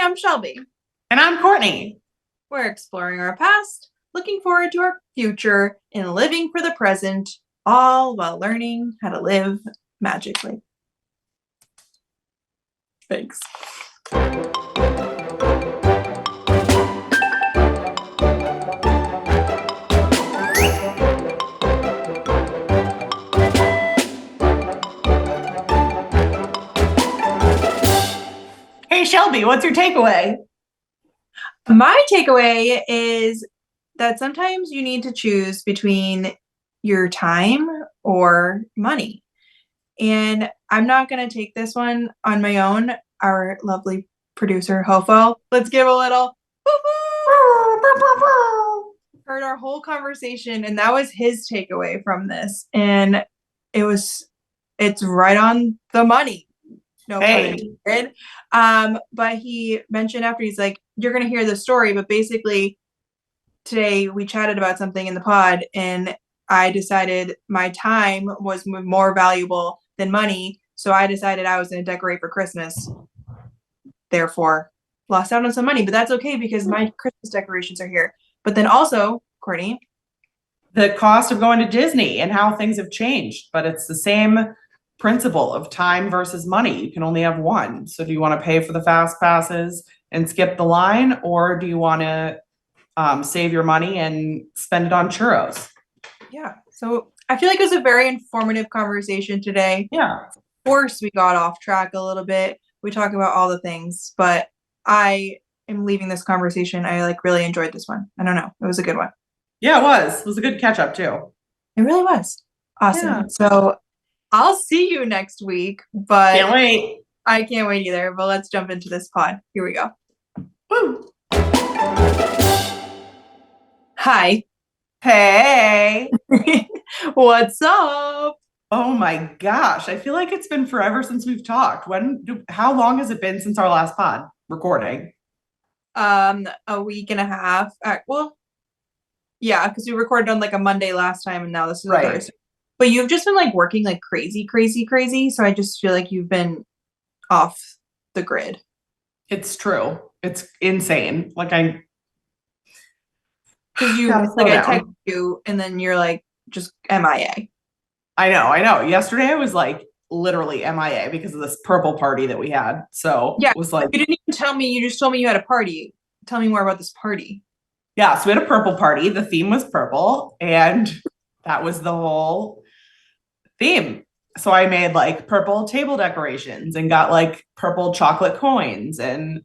I'm Shelby. And I'm Courtney. We're exploring our past, looking forward to our future, and living for the present, all while learning how to live magically. Thanks. Hey, Shelby, what's your takeaway? My takeaway is that sometimes you need to choose between your time or money. And I'm not going to take this one on my own. Our lovely producer, Hofo, let's give a little heard our whole conversation, and that was his takeaway from this. And it's right on the money. No pun intended. But he mentioned after, he's like, you're going to hear the story, but basically today we chatted about something in the pod, and I decided my time was more valuable than money. So I decided I was going to decorate for Christmas. Therefore, lost out on some money, but that's okay because my Christmas decorations are here. But then also, Courtney, the cost of going to Disney and how things have changed, but it's the same principle of time versus money. You can only have one. So do you want to pay for the fast passes and skip the line, or do you want to save your money and spend it on churros? Yeah. So I feel like it was a very informative conversation today. Yeah. Of course, we got off track a little bit. We talk about all the things, but I am leaving this conversation. I really enjoyed this one. I don't know. It was a good one. Yeah, it was. It was a good catch up too. It really was. Awesome. Yeah. So I'll see you next week, but can't wait. I can't wait either. But let's jump into this pod. Here we go. Woo. Hi. Hey. What's up? Oh my gosh. I feel like it's been forever since we've talked. How long has it been since our last pod recording? A week and a half. Well, yeah, because we recorded on a Monday last time, and now this is a Thursday. But you've just been working crazy. So I just feel like you've been off the grid. It's true. It's insane. Because you I text you and then you're just MIA. I know. Yesterday I was literally MIA because of this purple party that we had. So yeah, it was you didn't even tell me. You just told me you had a party. Tell me more about this party. Yeah, so we had a purple party. The theme was purple, and that was the whole theme. So I made purple table decorations and got purple chocolate coins and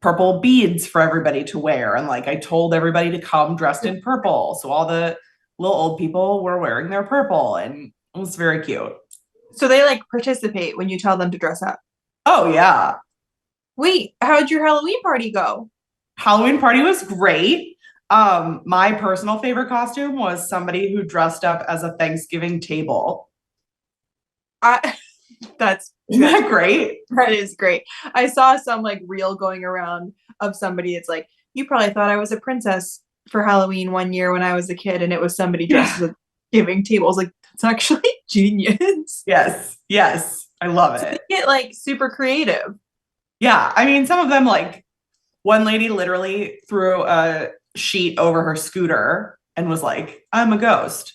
purple beads for everybody to wear. And I told everybody to come dressed in purple. So all the little old people were wearing their purple, and it was very cute. So they participate when you tell them to dress up? Oh, yeah. Wait, how'd your Halloween party go? Halloween party was great. My personal favorite costume was somebody who dressed up as a Thanksgiving table. Isn't that great? That is great. I saw some reel going around of somebody. It's you probably thought I was a princess for Halloween one year when I was a kid, and it was somebody dressed as a giving tables. That's actually genius. Yes. I love it. They get super creative. Yeah. I mean, some of them one lady literally threw a sheet over her scooter and was like, I'm a ghost.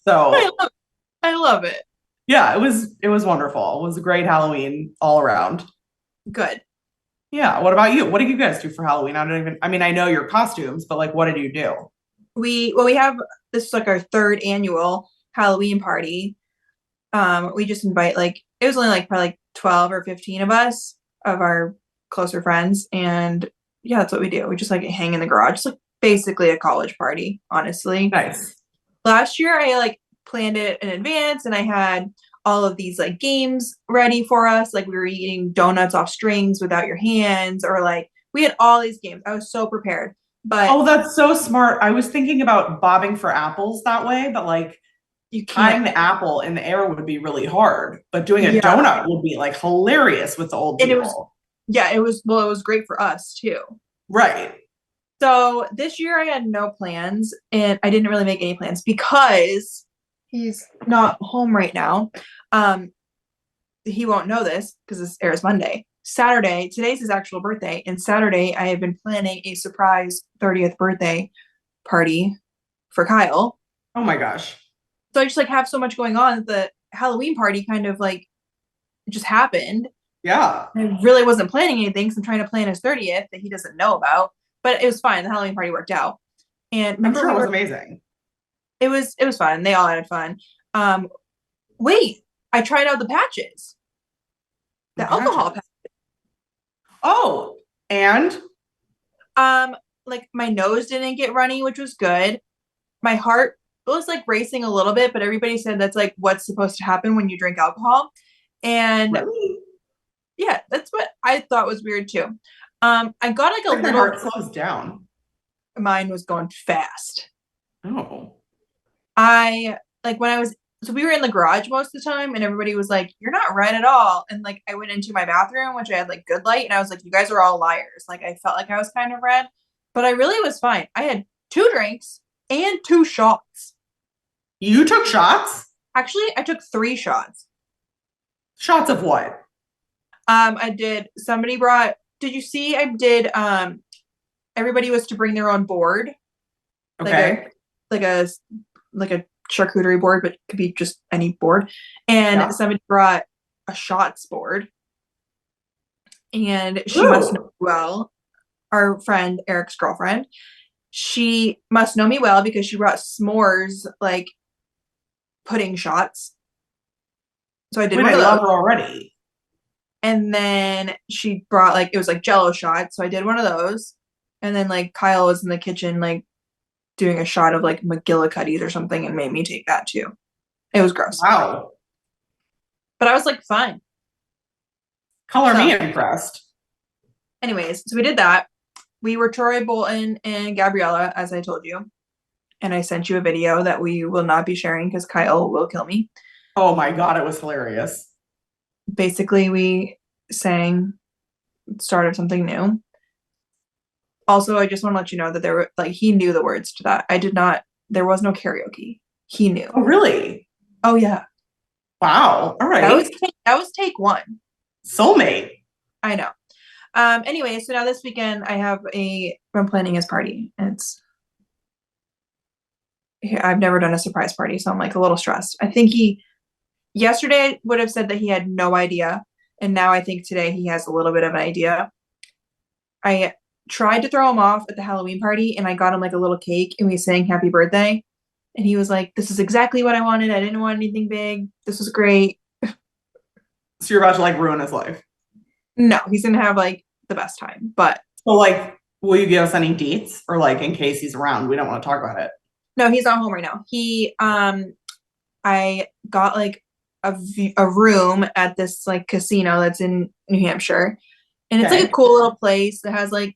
So I love it. Yeah, it was wonderful. It was a great Halloween all around. Good. Yeah. What about you? What did you guys do for Halloween? I know your costumes, but what did you do? We have, this is our third annual Halloween party. We just invite it was only probably 12 or 15 of us, of our closer friends, and yeah, that's what we do. We just hang in the garage. It's basically a college party, honestly. Nice. Last year I planned it in advance, and I had all of these games ready for us. We were eating donuts off strings without your hands, or we had all these games. I was so prepared. But oh, that's so smart. I was thinking about bobbing for apples that way, but you can't. Tying the apple in the air would be really hard, but doing a donut would be hilarious with the old people. It was great for us too. Right. So this year I had no plans, and I didn't really make any plans because he's not home right now. He won't know this because this airs Monday. Saturday, today's his actual birthday, and Saturday I have been planning a surprise 30th birthday party for Kyle. Oh my gosh. So I just like have so much going on that the Halloween party kind of like just happened. Yeah. I really wasn't planning anything because I'm trying to plan his 30th that he doesn't know about. But it was fine. The Halloween party worked out. And I'm remember sure we it was were amazing. it was fun. They all had fun. Um wait, I tried out the patches. The alcohol Patches. Oh, and like my nose didn't get runny, which was good. My heart was like racing a little bit, but everybody said that's like what's supposed to happen when you drink alcohol. And really? yeah, that's what I thought was weird too. I got like a Like my little heart slows down. mine was going fast. Oh. I like when I was so we were in the garage most of the time and everybody was like, "You're not red at all." And like I went into my bathroom, which I had like good light, and I was like, "You guys are all liars." Like I felt like I was kind of red, but I really was fine. I had 2 drinks and 2 shots. You took shots? Actually, I took 3 shots. Shots of what? I did somebody brought did you see I did everybody was to bring their own board, Okay. like a like a charcuterie board, but it could be just any board. And Yeah. somebody brought a shots board, and she must know Ooh. me well. Our friend Eric's girlfriend, she must know me well because she brought s'mores like pudding shots. So I did Wait, one I of love those. her already. And then she brought like it was like Jello shots, so I did one of those. And then like Kyle was in the kitchen like doing a shot of like McGillicuddy's or something and made me take that too. It was gross, Wow. but I was like fine. Color So, me impressed. anyways, so we did that. We were Troy Bolton and Gabriella, as I told you, and I sent you a video that we will not be sharing because Kyle will kill me. Oh my God, it was hilarious. Basically, we sang, started something new. Also, I just want to let you know that there were like he knew the words to that. I did not. There was no karaoke. He knew. Oh, really? Oh yeah, Wow. All that was right. that was take one. Soulmate. I know. Anyway, so now this weekend I'm planning his party. And I've never done a surprise party, so I'm like a little stressed. I think he yesterday would have said that he had no idea, and now I think today he has a little bit of an idea. I tried to throw him off at the Halloween party, and I got him like a little cake, and we sang happy birthday, and he was like, "This is exactly what I wanted. I didn't want anything big. This was great." So you're about to like ruin his life. No, he's gonna have like the best time, but So like, will you give us any dates or like in case he's around? We don't want to talk about it. no, he's not home right now. I got like a room at this like casino that's in New Hampshire, and it's like a Okay. cool little place that has like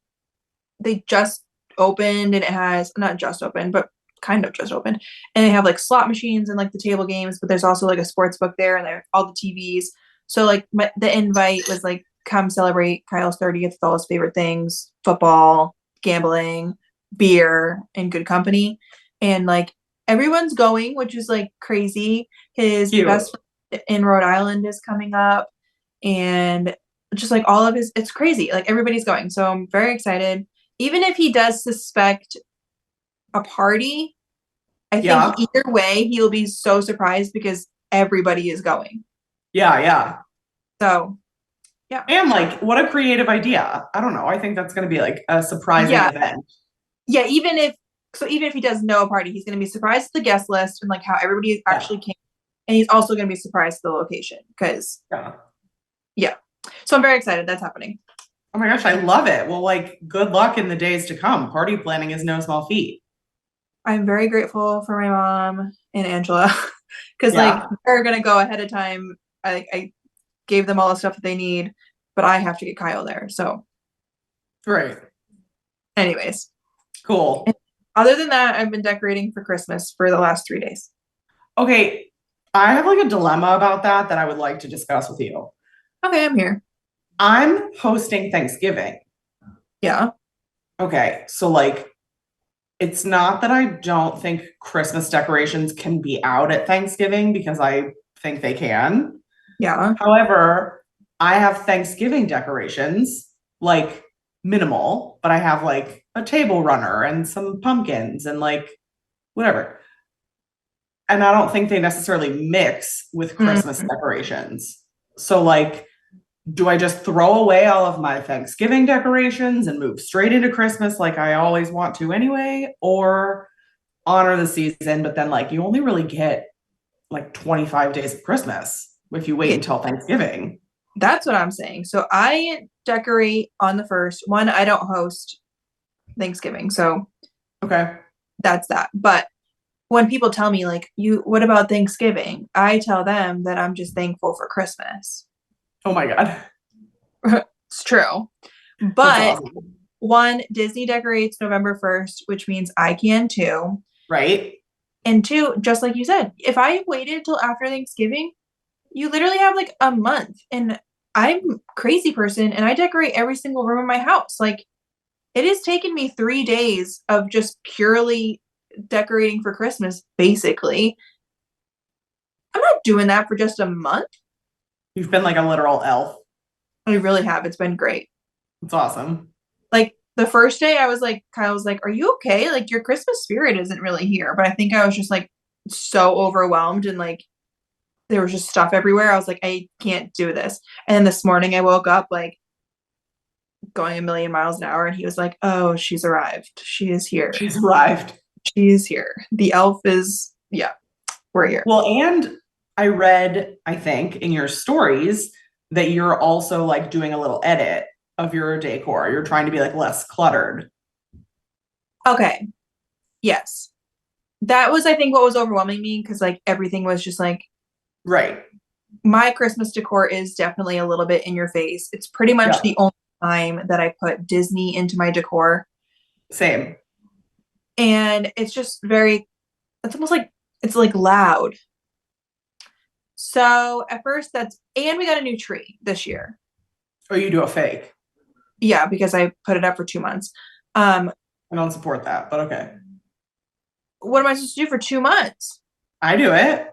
they just opened, and it has not just opened but kind of just opened, and they have like slot machines and like the table games, but there's also like a sports book there, and there's all the TVs. So like the invite was like come celebrate Kyle's 30th with all his favorite things: football, gambling, beer, and good company. And like everyone's going, which is like crazy. His Cute. best friend in Rhode Island is coming up, and just like all of his, it's crazy. Like everybody's going. So I'm very excited. Even if he does suspect a party, I think Yeah. either way, he'll be so surprised because everybody is going. Yeah. Yeah. So yeah. And like, what a creative idea. I don't know. I think that's going to be like a surprising Yeah. event. Yeah. Even if he does know a party, he's going to be surprised at the guest list and like how everybody Yeah. actually came. And he's also going to be surprised at the location because, Yeah. yeah. So I'm very excited. That's happening. Oh my gosh, I love it. Well, like, good luck in the days to come. Party planning is no small feat. I'm very grateful for my mom and Angela because like Yeah. they're going to go ahead of time. I gave them all the stuff that they need, but I have to get Kyle there. So, Great. anyways, Cool. other than that, I've been decorating for Christmas for the last 3 days. Okay. I have like a dilemma about that I would like to discuss with you. Okay, I'm here. I'm hosting Thanksgiving. Yeah. Okay. So, like, it's not that I don't think Christmas decorations can be out at Thanksgiving because I think they can. Yeah. However, I have Thanksgiving decorations, like minimal, but I have like a table runner and some pumpkins and like whatever. And I don't think they necessarily mix with Christmas Mm. decorations. So, like, do I just throw away all of my Thanksgiving decorations and move straight into Christmas like I always want to anyway? Or honor the season, but then, like, you only really get like 25 days of Christmas if you wait Yeah, until Thanksgiving. that's what I'm saying. So I decorate on the first one. I don't host Thanksgiving, so Okay. that's that. But when people tell me like, you, what about Thanksgiving? I tell them that I'm just thankful for Christmas. Oh my God. It's true. That's But awesome. one, Disney decorates November 1st, which means I can too. Right? And two, just like you said, if I waited till after Thanksgiving, you literally have like a month. And I'm a crazy person and I decorate every single room in my house. Like it has taken me 3 days of just purely decorating for Christmas, basically. I'm not doing that for just a month. You've been like a literal elf. I really have. It's been great. It's awesome. Like the first day, I was like, Kyle was like, "Are you okay? Like your Christmas spirit isn't really here." But I think I was just like so overwhelmed and like there was just stuff everywhere. I was like, I can't do this. And then this morning, I woke up like going a million miles an hour, and he was like, "Oh, she's arrived. She is here. She's arrived. She is here. The elf is yeah, we're here." Well, and I read, I think, in your stories that you're also like doing a little edit of your decor. You're trying to be like less cluttered. Okay. Yes. That was, I think, what was overwhelming me because like everything was just like Right. my Christmas decor is definitely a little bit in your face. It's pretty much Yeah. the only time that I put Disney into my decor. Same. And it's just very, it's almost like, it's like loud. So at first and we got a new tree this year. Or you do a fake. Yeah, because I put it up for 2 months. Um, I don't support that, but okay. what am I supposed to do for 2 months? I do it.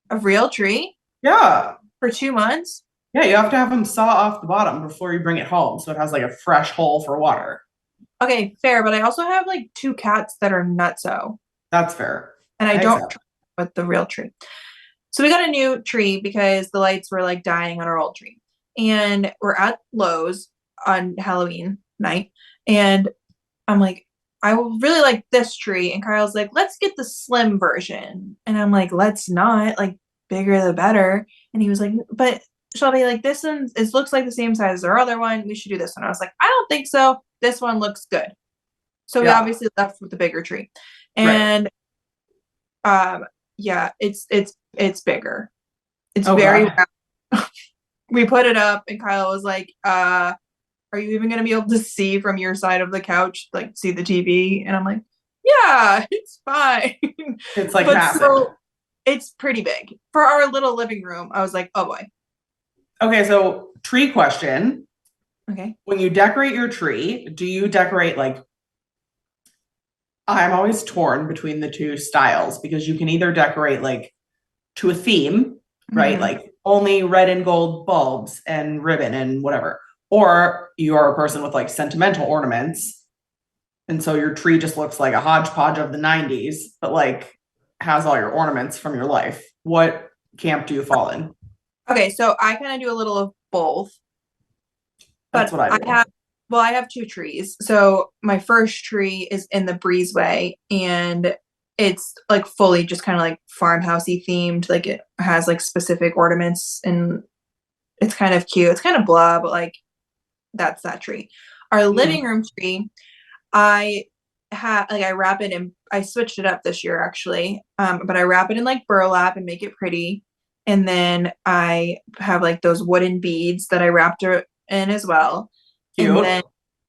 A real tree Yeah. for 2 months? Yeah, you have to have them saw off the bottom before you bring it home so it has like a fresh hole for water. Okay, fair, but I also have like two cats that are nutso, That's fair. and I I don't accept. with the real tree. So we got a new tree because the lights were like dying on our old tree. And we're at Lowe's on Halloween night. And I'm like, I really like this tree. And Kyle's like, let's get the slim version. And I'm like, let's not. Like, bigger the better. And he was like, but Shelby, like this one it looks like the same size as our other one. We should do this one. I was like, I don't think so. This one looks good. So we Yeah. obviously left with the bigger tree. Right. And um yeah, it's bigger. It's Oh very God. we put it up and Kyle was like, are you even gonna be able to see from your side of the couch, like see the TV? And I'm like, yeah, it's fine. It's like But massive. so it's pretty big. For our little living room, I was like, oh boy. Okay, so tree question. Okay. When you decorate your tree, do you decorate like I'm always torn between the two styles because you can either decorate like to a theme, right? Mhm. Like only red and gold bulbs and ribbon and whatever. Or you are a person with like sentimental ornaments. And so your tree just looks like a hodgepodge of the 90s, but like has all your ornaments from your life. What camp do you fall in? Okay, so I kind of do a little of both. That's But what I do. I have two trees. So my first tree is in the breezeway and it's like fully just kind of like farmhousey themed. Like it has like specific ornaments and it's kind of cute. It's kind of blah, but like that's that tree. Our Mhm. living room tree, I I wrap it in, I switched it up this year actually. But I wrap it in like burlap and make it pretty. And then I have like those wooden beads that I wrapped it in as well. And Cute. then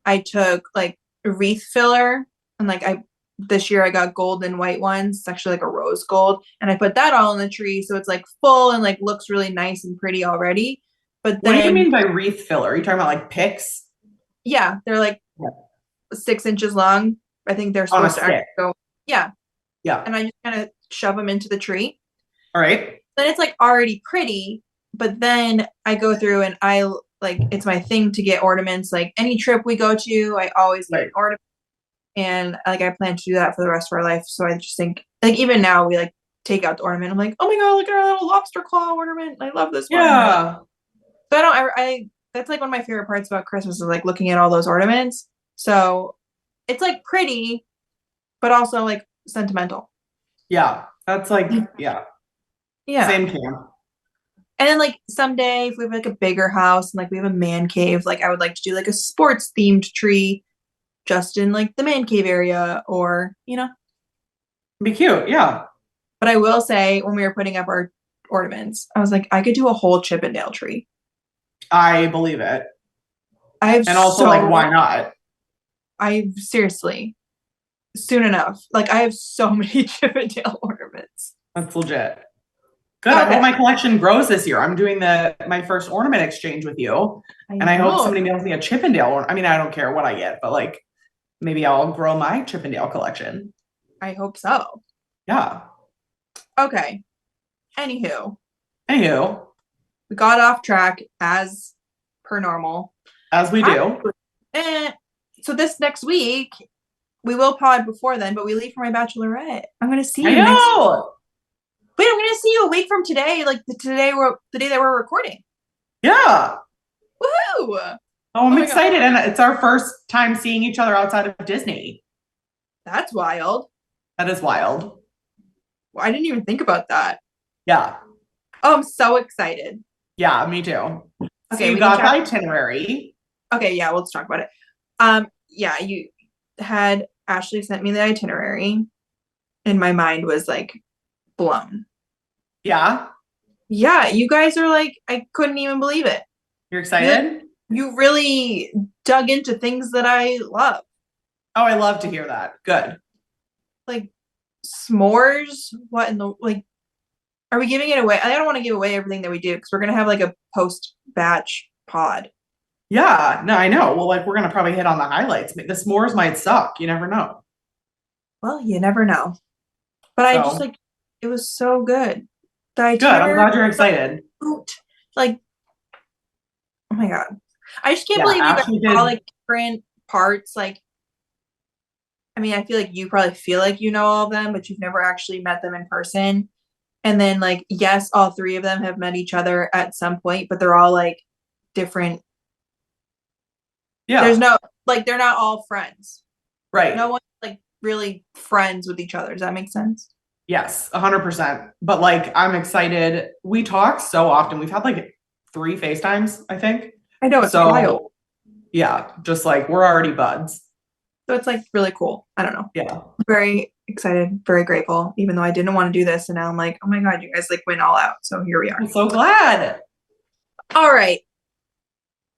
I took like a wreath filler and like I this year I got gold and white ones. It's actually like a rose gold. And I put that all in the tree so it's like full and like looks really nice and pretty already. But What do you then mean by wreath filler? Are you talking about like picks yeah, they're like 6 inches long. I think they're on a supposed to actually stick? go. Yeah. Yeah. And I just kind of shove them into the tree. All right. Then it's like already pretty. but then I go through and I like it's my thing to get ornaments. Like any trip we go to, I always get an ornament, and like I plan to do that for the rest of our life. So I just think like even now we like take out the ornament. I'm like, oh my god, look at our little lobster claw ornament. I love this one. Yeah. So I don't ever I that's like one of my favorite parts about Christmas is like looking at all those ornaments. So it's like pretty, but also like sentimental. Yeah. That's like, yeah. Yeah. Same camp. And then like someday if we have like a bigger house and like we have a man cave, like I would like to do like a sports themed tree just in like the man cave area or, Be cute. Yeah. but I will say when we were putting up our ornaments, I was like, I could do a whole Chippendale tree. I believe it. I have And also, like, why not? I seriously, soon enough. Like I have so many Chippendale ornaments. That's legit. Good. I hope my collection grows this year. I'm doing my first ornament exchange with you. And I hope somebody mails me a Chippendale. I mean, I don't care what I get, but like maybe I'll grow my Chippendale collection. I hope so. Yeah. Okay. Anywho, we got off track as per normal. As we do. So this next week, we will pod before then, but we leave for my bachelorette. I'm gonna see you next week. Wait, I'm gonna see you a week from today, like the day that we're recording. Yeah. Woohoo! Oh, I'm excited. And it's our first time seeing each other outside of Disney. That's wild. That is wild. Well, I didn't even think about that. Yeah. Oh, I'm so excited. Yeah, me too. Okay, so you got the itinerary. Okay, yeah, let's talk about it. Yeah, you had Ashley sent me the itinerary, and my mind was like blown. Yeah. Yeah, you guys are like, I couldn't even believe it. You're excited? You really dug into things that I love. Oh, I love to hear that. Good. Like s'mores? What in the like? Are we giving it away? I don't want to give away everything that we do because we're gonna have like a post batch pod. Yeah, no, I know. Well, like we're gonna probably hit on the highlights. The s'mores might suck. You never know. Well, you never know. But I just like it was so good. Good. I'm glad you're excited. Like, oh my god, I just can't believe you guys did all like different parts. Like, I mean, I feel like you probably feel like you know all of them, but you've never actually met them in person. And then, like, yes, all three of them have met each other at some point, but they're all like different. Yeah. There's no like they're not all friends. Right. No one's like really friends with each other. Does that make sense? Yes, 100%. But like, I'm excited. We talk so often. We've had like 3 FaceTimes, I think. I know, it's wild. Yeah, just like we're already buds. So it's like really cool. I don't know. Yeah. Very excited, very grateful, even though I didn't want to do this. And now I'm like, oh my God, you guys like went all out. So here we are. I'm so glad. All right.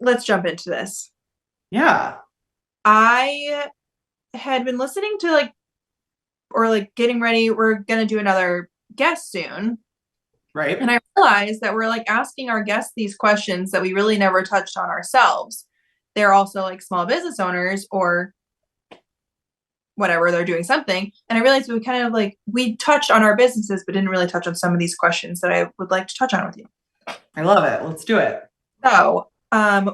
Let's jump into this. Yeah. I had been listening to like getting ready. We're going to do another guest soon. Right. And I realized that we're like asking our guests these questions that we really never touched on ourselves. They're also like small business owners or whatever, they're doing something. And I realized we kind of like, we touched on our businesses, but didn't really touch on some of these questions that I would like to touch on with you. I love it. Let's do it. So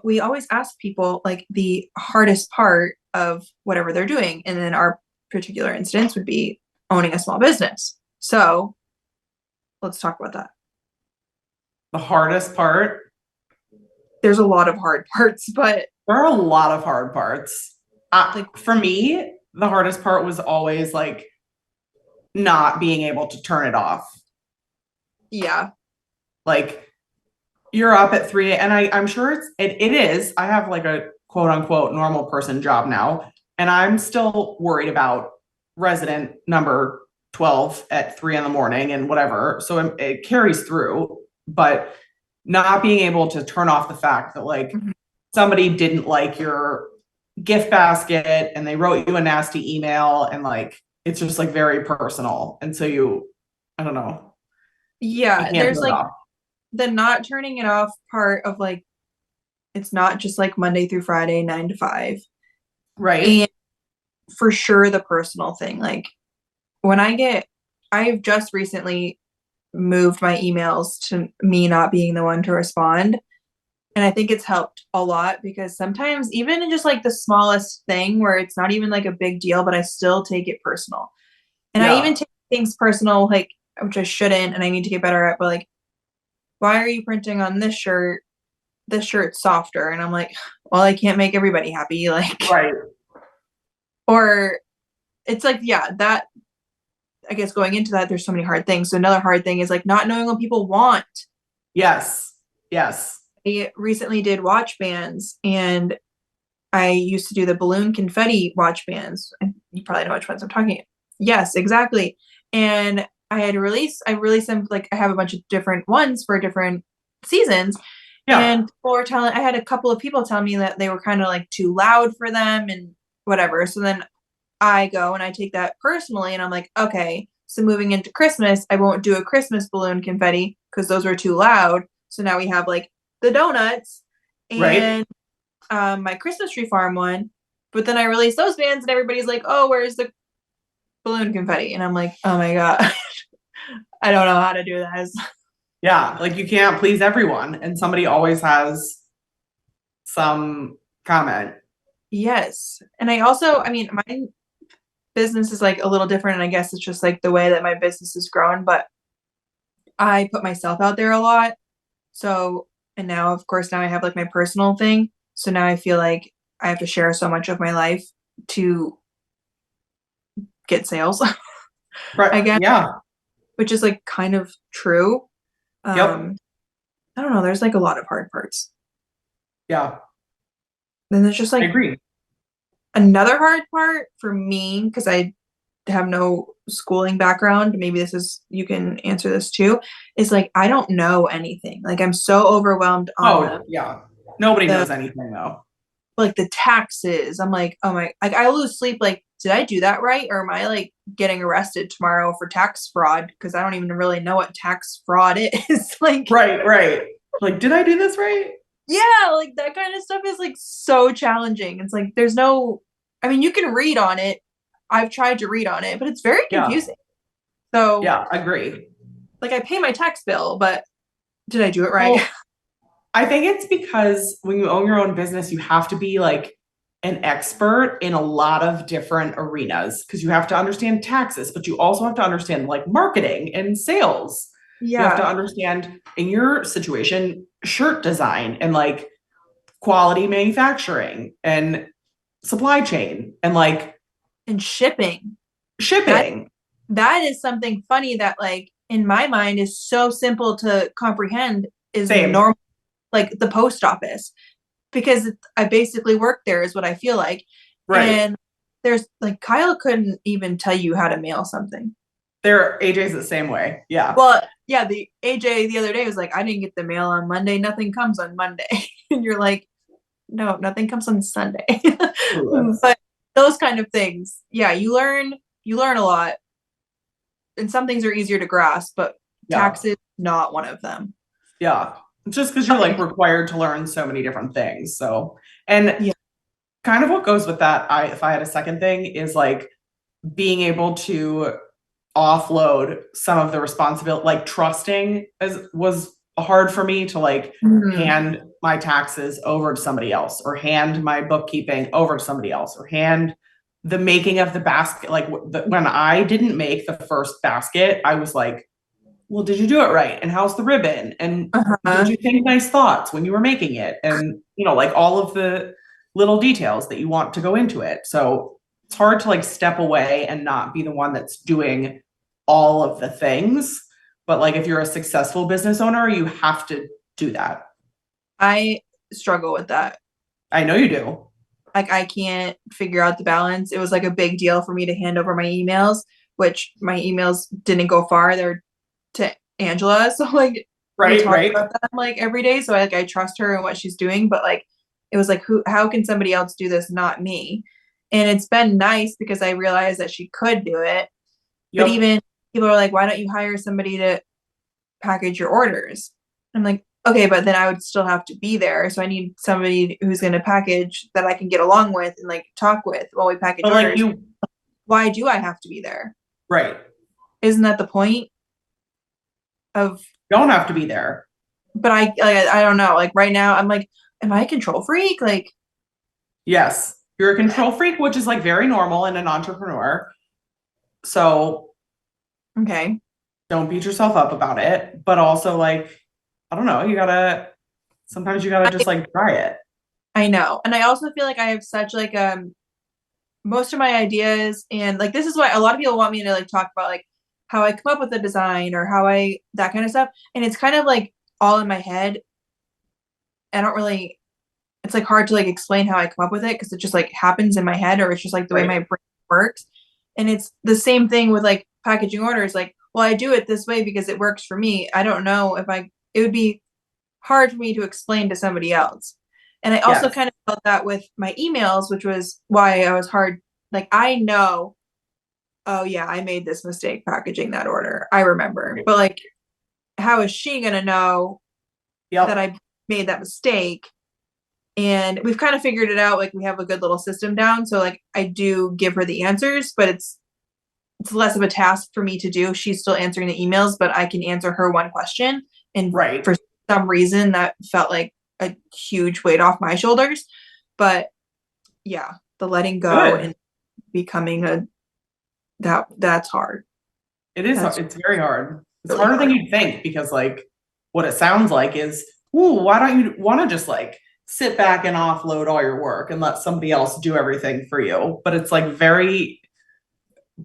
we always ask people like the hardest part of whatever they're doing. And then our particular instance would be owning a small business. So let's talk about that. The hardest part? There's a lot of hard parts, but there are a lot of hard parts. Like for me, the hardest part was always like not being able to turn it off. Yeah. Like you're up at 3 and I'm sure it is. I have like a quote unquote normal person job now, and I'm still worried about resident number 12 at 3 a.m. and whatever. So it carries through, but not being able to turn off the fact that like somebody didn't like your gift basket and they wrote you a nasty email and like it's just like very personal. And so I don't know. Yeah, there's like the not turning it off part of like it's not just like Monday through Friday 9 to 5. Right. And for sure the personal thing. Like when I've just recently moved my emails to me not being the one to respond. And I think it's helped a lot because sometimes even in just like the smallest thing where it's not even like a big deal, but I still take it personal. And I even Yeah. take things personal, like, which I shouldn't, and I need to get better at, but like, why are you printing on this shirt? This shirt's softer. And I'm like, well, I can't make everybody happy. Like, Right. or it's like, yeah, that, I guess going into that, there's so many hard things. So another hard thing is like not knowing what people want. Yes. Yes. I recently did watch bands and I used to do the balloon confetti watch bands. And you probably know which ones I'm talking about. Yes, exactly. And I released them, like I have a bunch of different ones for different seasons. Yeah. And people were telling, I had a couple of people tell me that they were kind of like too loud for them and whatever. So then I go and I take that personally and I'm like, okay, so moving into Christmas, I won't do a Christmas balloon confetti because those were too loud. So now we have like the donuts Right. and my Christmas tree farm one. But then I release those bands and everybody's like, oh, where's the balloon confetti? And I'm like, oh my God, I don't know how to do this. Yeah. Like you can't please everyone, and somebody always has some comment. Yes. And I also, I mean, my business is like a little different. And I guess it's just like the way that my business has grown, but I put myself out there a lot. So, and now, of course, now I have like my personal thing. So now I feel like I have to share so much of my life to get sales, I Right. guess, Yeah. which is like kind of true. Yep. I don't know. There's like a lot of hard parts. Yeah. Then there's just I like agree. another hard part for me because I have no schooling background. Maybe this is, you can answer this too, is like I don't know anything. Like I'm so overwhelmed on Oh, yeah. Nobody the knows anything though. like the taxes. I'm like, oh my, like I lose sleep. Like, did I do that right? Or am I like getting arrested tomorrow for tax fraud? Because I don't even really know what tax fraud is. Like, Right. Right. Like, did I do this right? yeah, like that kind of stuff is like so challenging. It's like there's no, I mean, you can read on it. I've tried to read on it, but it's very Yeah. confusing. So, Yeah. Agree. like, I pay my tax bill, but did I do it right? Well, I think it's because when you own your own business, you have to be like an expert in a lot of different arenas because you have to understand taxes, but you also have to understand like marketing and sales. You have to Yeah, understand, in your situation, shirt design and like quality manufacturing and supply chain and like and shipping. That shipping. that is something funny that like in my mind is so simple to comprehend is Same. normal, like the post office, because I basically work there is what I feel like. Right. And there's like Kyle couldn't even tell you how to mail something. AJ's the same way. Yeah. Well, yeah, the AJ the other day was like, I didn't get the mail on Monday. Nothing comes on Monday. And you're like, no, nothing comes on Sunday. Clueless. But those kind of things, yeah, you learn a lot. And some things are easier to grasp, but Yeah. taxes not one of them. Yeah. Just because you're like Okay. required to learn so many different things. So, and Yeah. kind of what goes with that, if I had a second thing, is like being able to offload some of the responsibility, like trusting as was hard for me to like Mhm. hand my taxes over to somebody else or hand my bookkeeping over to somebody else or hand the making of the basket. Like when I didn't make the first basket, I was like, well, did you do it right? And how's the ribbon? And did Uh-huh. you think nice thoughts when you were making it? And, like all of the little details that you want to go into it. So it's hard to like step away and not be the one that's doing all of the things. But like if you're a successful business owner, you have to do that. I struggle with that. I know you do. Like I can't figure out the balance. It was like a big deal for me to hand over my emails, which my emails didn't go far. They're to Angela. So like we Right, talk right. about that like every day. So I trust her and what she's doing. But like it was like how can somebody else do this, not me? And it's been nice because I realized that she could do it. But Yep. even people are like, why don't you hire somebody to package your orders? I'm like, okay, but then I would still have to be there. So I need somebody who's going to package that I can get along with and like talk with while we package But like orders. you, Why do I have to be there? Isn't that the point? Like, why do I have to be there? Why do I have to be there? Why do I have to be there? Why do I have to be there? Why do I have to be there? Why do I have to be there? Why do I have to be there? Why do I have to be there? Why do I have to be there? Why do I have to be there? Is not the point? of, You don't have to be there. but I don't know. Like right now, I'm like, am I a control freak? Like, Yes, you're a control freak, which is like very normal in an entrepreneur. So okay. don't beat yourself up about it. But also, like, I don't know, sometimes you gotta just like try it. I know. And I also feel like I have such like most of my ideas, and like this is why a lot of people want me to like talk about like how I come up with a design or how I that kind of stuff. And it's kind of like all in my head. I don't really, it's like hard to like explain how I come up with it because it just like happens in my head, or it's just like the way Right. my brain works. And it's the same thing with like packaging orders. Like, well, I do it this way because it works for me. I don't know if it would be hard for me to explain to somebody else. And I also Yes. kind of felt that with my emails, which was why I was hard. Like, I know, oh yeah, I made this mistake packaging that order. I remember. Right. But like, how is she going to know that Yep. I made that mistake? And we've kind of figured it out. Like, we have a good little system down. So like, I do give her the answers, but it's less of a task for me to do. She's still answering the emails, but I can answer her one question. And Right. for some reason, that felt like a huge weight off my shoulders. But yeah, the letting go Good. and becoming that's hard. It is, That's it's very hard. It's really harder than hard. you'd think because like what it sounds like is, ooh, why don't you want to just like sit back and offload all your work and let somebody else do everything for you? But it's like very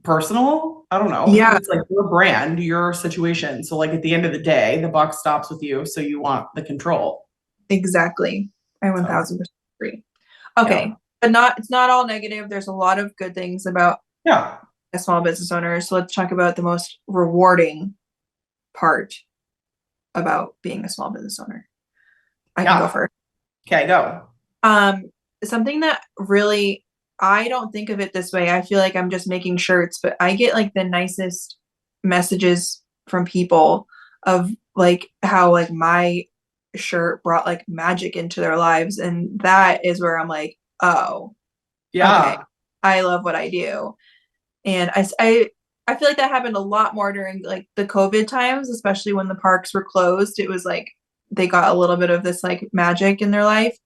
personal. I don't know. Yeah, It's like your brand, your situation. So like at the end of the day, the buck stops with you. So you want the control. exactly. I So 1000% agree. yeah. Okay. But not, it's not all negative. There's a lot of good things about Yeah. a small business owner. So let's talk about the most rewarding part about being a small business owner. I can go Yeah. first. Okay, go. Um, something that really, I don't think of it this way. I feel like I'm just making shirts, but I get like the nicest messages from people of like how like my shirt brought like magic into their lives. And that is where I'm like, oh, okay, Yeah. I love what I do. And I feel like that happened a lot more during like the COVID times, especially when the parks were closed. It was like they got a little bit of this like magic in their life,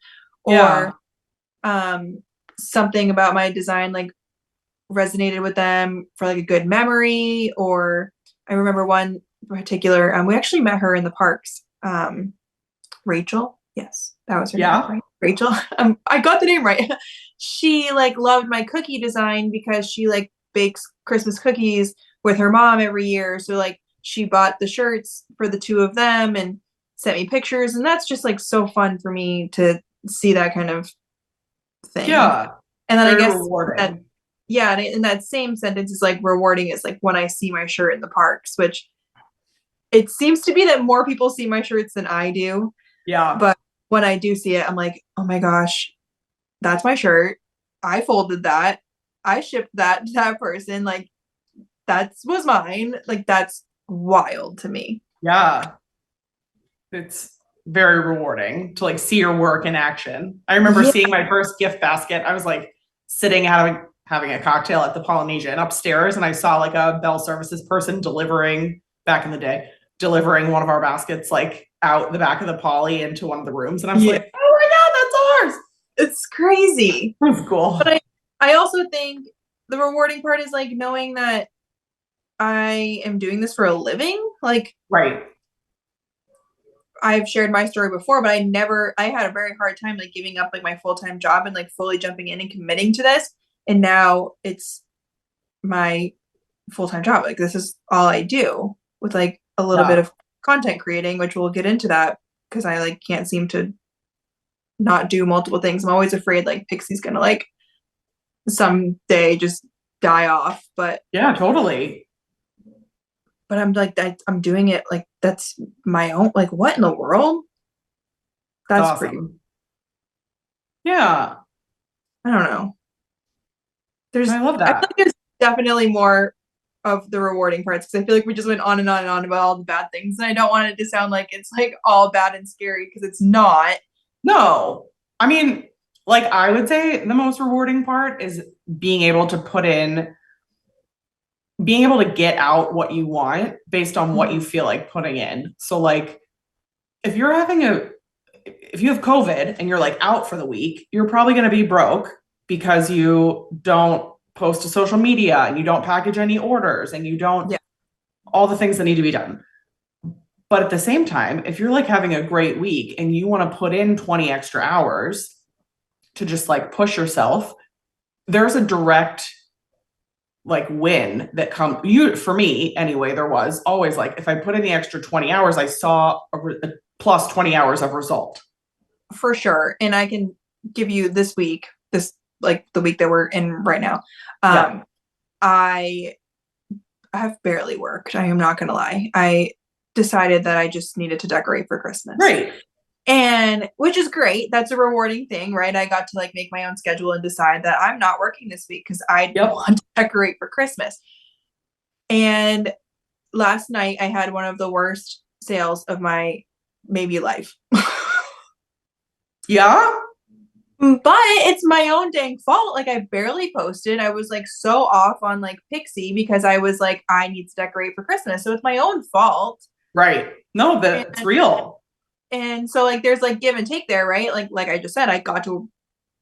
Yeah. or um something about my design like resonated with them for like a good memory. Or I remember one particular, we actually met her in the parks. Rachel, yes, that was her name, Yeah. right? Rachel. I got the name right. She like loved my cookie design because she like bakes Christmas cookies with her mom every year. So like she bought the shirts for the two of them and sent me pictures, and that's just like so fun for me to see that kind of thing. Yeah. And then I Very guess that, rewarding. yeah, and in that same sentence is like rewarding is like when I see my shirt in the parks, which it seems to be that more people see my shirts than I do. Yeah. But when I do see it, I'm like, oh my gosh, that's my shirt. I folded that. I shipped that to that person. Like that was mine. Like that's wild to me. Yeah. It's very rewarding to like see your work in action. I remember Yeah. seeing my first gift basket. I was like sitting having a cocktail at the Polynesian upstairs, and I saw like a Bell Services person delivering back in the day, delivering one of our baskets like out the back of the Poly into one of the rooms, and I was Yeah. like, oh my god, that's ours. It's crazy. It was cool. But I also think the rewarding part is like knowing that I am doing this for a living. Like Right. I've shared my story before, but I had a very hard time like giving up like my full-time job and like fully jumping in and committing to this. And now it's my full-time job. Like this is all I do with like a little bit Yeah. of content creating, which we'll get into that because I like can't seem to not do multiple things. I'm always afraid like Pixie's gonna like someday just die off. Yeah, totally. But I'm like I'm doing it like that's my own, like what in the world? It's That's pretty, awesome. Yeah. I don't know. There's I love I feel that. like there's definitely more of the rewarding parts because I feel like we just went on and on and on about all the bad things, and I don't want it to sound like it's like all bad and scary because it's not. No. I mean, like I would say the most rewarding part is being able to put in being able to get out what you want based on what you feel like putting in. So like if you have COVID and you're like out for the week, you're probably going to be broke because you don't post to social media and you don't package any orders and you don't all the things that need to be done. But at the same time, if you're like having a great week and you want to put in 20 extra hours to just like push yourself, there's a direct like win that for me anyway. There was always like, if I put in the extra 20 hours, I saw a plus 20 hours of result. For sure. And I can give you this week, like the week that we're in right now. I have barely worked. I am not going to lie. I decided that I just needed to decorate for Christmas. Right. And which is great. That's a rewarding thing, right? I got to like make my own schedule and decide that I'm not working this week because I want to decorate for Christmas. And last night I had one of the worst sales of my maybe life. Yeah. But it's my own dang fault. Like I barely posted. I was like so off on like Pixie because I was like, I need to decorate for Christmas. So it's my own fault. Right. No, it's real. And so like there's like give and take there, right? Like I just said, I got to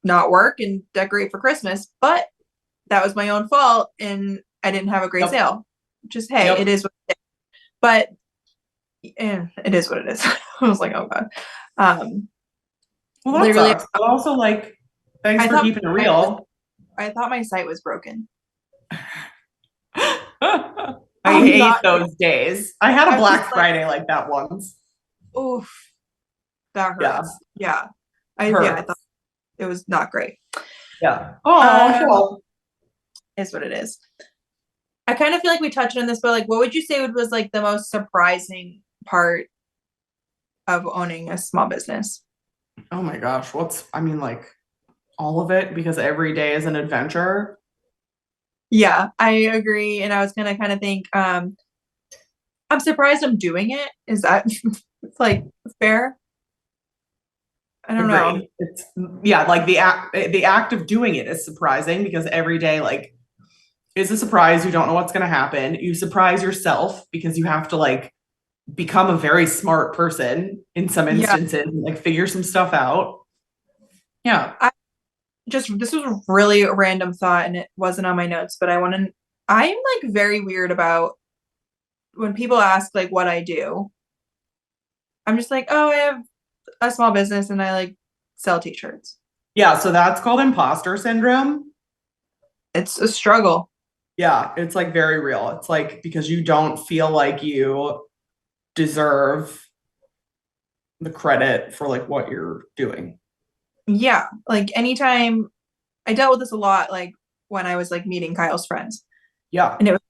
not work and decorate for Christmas, but that was my own fault and I didn't have a great sale. Just hey, it is what it is. But it is what it is. I was like, oh God. Well, that sucks. But also like thanks for keeping it real. I thought my site was broken. I hate those days. I had a Black Friday like that once. Oof. That hurts. Yeah. I thought it was not great. Yeah. Oh, is what it is. I kind of feel like we touched on this, but like, what would you say was like the most surprising part of owning a small business? Oh my gosh. like all of it, because every day is an adventure. Yeah, I agree. And I was gonna kind of think, I'm surprised I'm doing it. Is that like fair? I don't know. It's like the act of doing it is surprising because every day like is a surprise. You don't know what's going to happen. You surprise yourself because you have to like become a very smart person in some instances and like figure some stuff out. Yeah. This was really a random thought and it wasn't on my notes, but I'm like very weird about when people ask like what I do. I'm just like, oh, I have a small business and I like sell t-shirts. Yeah, so that's called imposter syndrome. It's a struggle. Yeah, it's like very real. It's like because you don't feel like you deserve the credit for like what you're doing. Yeah, like anytime I dealt with this a lot, like when I was like meeting Kyle's friends. Yeah. And it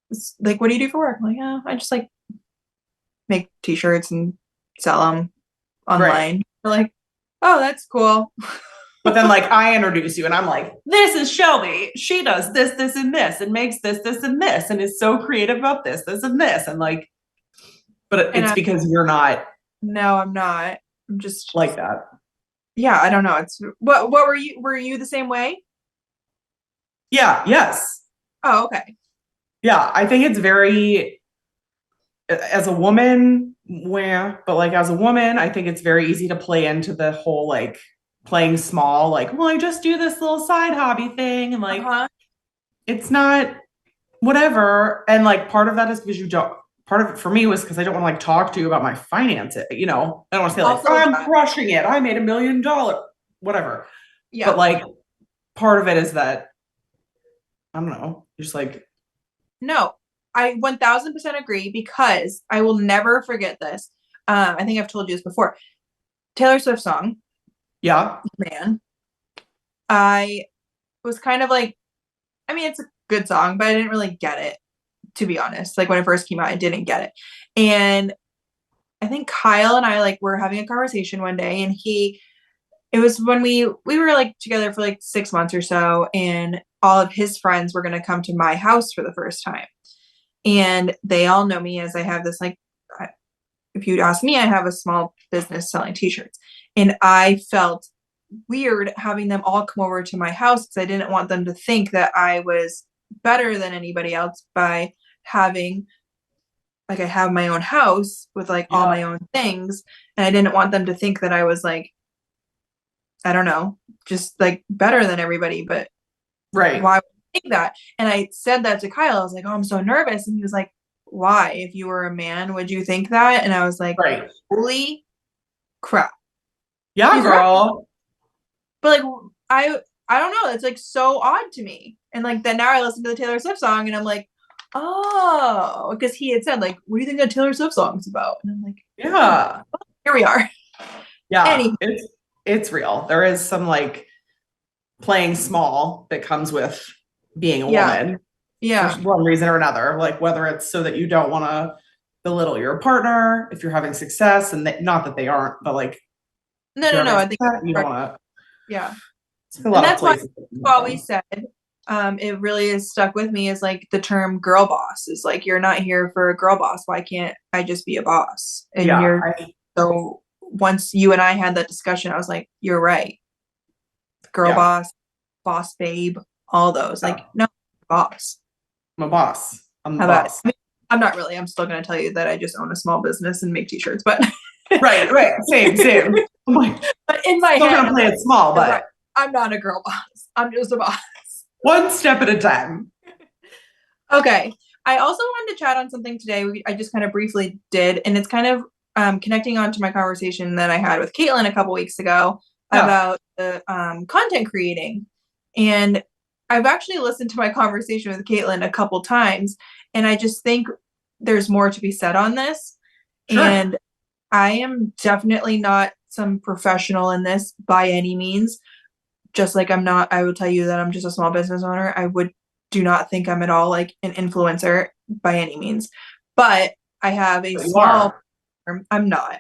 was like, what do you do for work? I'm like, yeah, I just like make t-shirts and sell them online. Right. They're like, oh, that's cool. But then like I introduce you and I'm like, this is Shelby. She does this, this, and this, and makes this, this, and this, and is so creative about this, this, and this. And like, but it's because you're not. No, I'm not. I'm just like that. Yeah, I don't know. It's what were you the same way? Yeah, yes. Oh, okay. Yeah, I think it's very as a woman, but like as a woman, I think it's very easy to play into the whole like playing small, like, well, I just do this little side hobby thing and like it's not whatever. And like part of that is because part of it for me was because I don't want to like talk to you about my finances, I don't want to say like, oh, I'm crushing it. I made $1 million, whatever. Yeah. But like part of it is that, I don't know, just like. No, I 1000% agree because I will never forget this. I think I've told you this before. Taylor Swift song. Yeah. Man. I was kind of like, I mean, it's a good song, but I didn't really get it, to be honest. Like when it first came out, I didn't get it. And I think Kyle and I like were having a conversation one day and it was when we were like together for like 6 months or so and all of his friends were going to come to my house for the first time. And they all know me as I have this like, if you'd ask me, I have a small business selling t-shirts. And I felt weird having them all come over to my house because I didn't want them to think that I was better than anybody else by having, like, I have my own house with like all my own things, and I didn't want them to think that I was like, I don't know, just like better than everybody. But Right. why would I think that? And I said that to Kyle. I was like, oh, I'm so nervous. And he was like, why? If you were a man, would you think that? And I was like, Right. holy crap. Yeah, He's right. girl. But like, I don't know. It's like so odd to me. And like then now I listen to the Taylor Swift song and I'm like, oh, because he had said like, what do you think that Taylor Swift song's about? And I'm like, Yeah. here we are. Yeah. Anyway. It's real. There is some like playing small that comes with being a woman. Yeah. For one reason or another, like whether it's so that you don't want to belittle your partner if you're having success, and not that they aren't, but like No. I think you don't want to. Yeah. It's a lot of places. Why I've always said, it really is stuck with me, is like the term girl boss is like, you're not here for a girl boss. Why can't I just be a boss? And so once you and I had that discussion, I was like, you're right. Girl boss, boss babe, all those. Like, no, boss. I'm a boss. I'm the How boss. I mean, I'm not really. I'm still going to tell you that I just own a small business and make t-shirts, but right. Same. But in my still head, gonna play it small, but right. I'm not a girl boss. I'm just a boss. One step at a time. Okay. I also wanted to chat on something today. I just kind of briefly did, and it's kind of connecting on to my conversation that I had with Caitlin a couple weeks ago about the content creating. And I've actually listened to my conversation with Caitlin a couple times, and I just think there's more to be said on this. Sure. And I am definitely not some professional in this by any means. Just like I'm not, I will tell you that I'm just a small business owner. I do not think I'm at all like an influencer by any means, but I have a small platform. I'm not.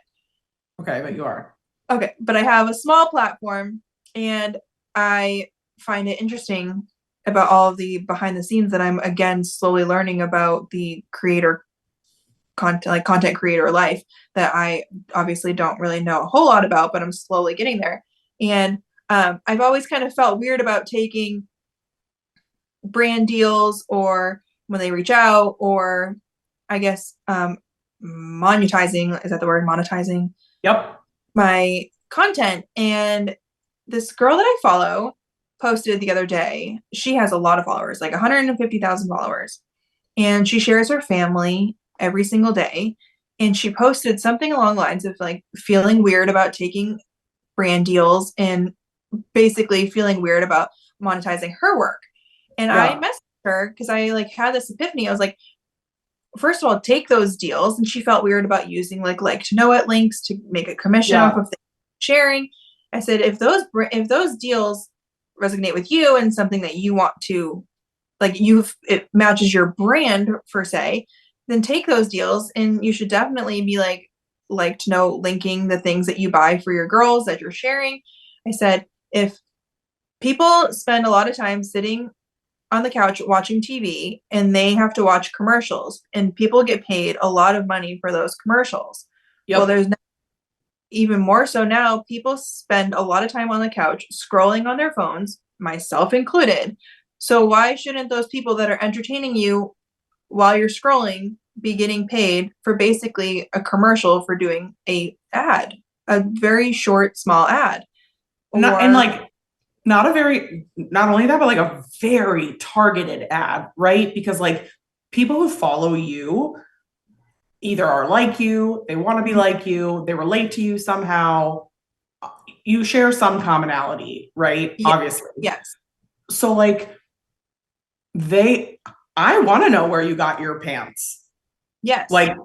Okay, but you are. Okay, but I have a small platform, and I find it interesting about all of the behind the scenes that I'm again slowly learning about the creator content, like content creator life, that I obviously don't really know a whole lot about, but I'm slowly getting there. And I've always kind of felt weird about taking brand deals, or when they reach out, or I guess monetizing, is that the word, monetizing? Yep. My content. And this girl that I follow posted the other day, she has a lot of followers, like 150,000 followers, and she shares her family every single day. And she posted something along the lines of like feeling weird about taking brand deals and basically feeling weird about monetizing her work. And I messaged her because I like had this epiphany. I was like, first of all, take those deals. And she felt weird about using like to know it links to make a commission off of sharing. I said, if those deals resonate with you and something that you want to, like, it matches your brand per se, then take those deals. And you should definitely be like to know linking the things that you buy for your girls that you're sharing. I said, if people spend a lot of time sitting on the couch watching TV and they have to watch commercials, and people get paid a lot of money for those commercials. Well, there's even more so now, people spend a lot of time on the couch scrolling on their phones, myself included. So why shouldn't those people that are entertaining you while you're scrolling be getting paid for basically a commercial for doing a very short, small ad? Not only that, but like a very targeted ad, right? Because like people who follow you either are like you, they want to be like you, they relate to you somehow, you share some commonality, right? Yes. Obviously. Yes. So like I want to know where you got your pants. Yes. Like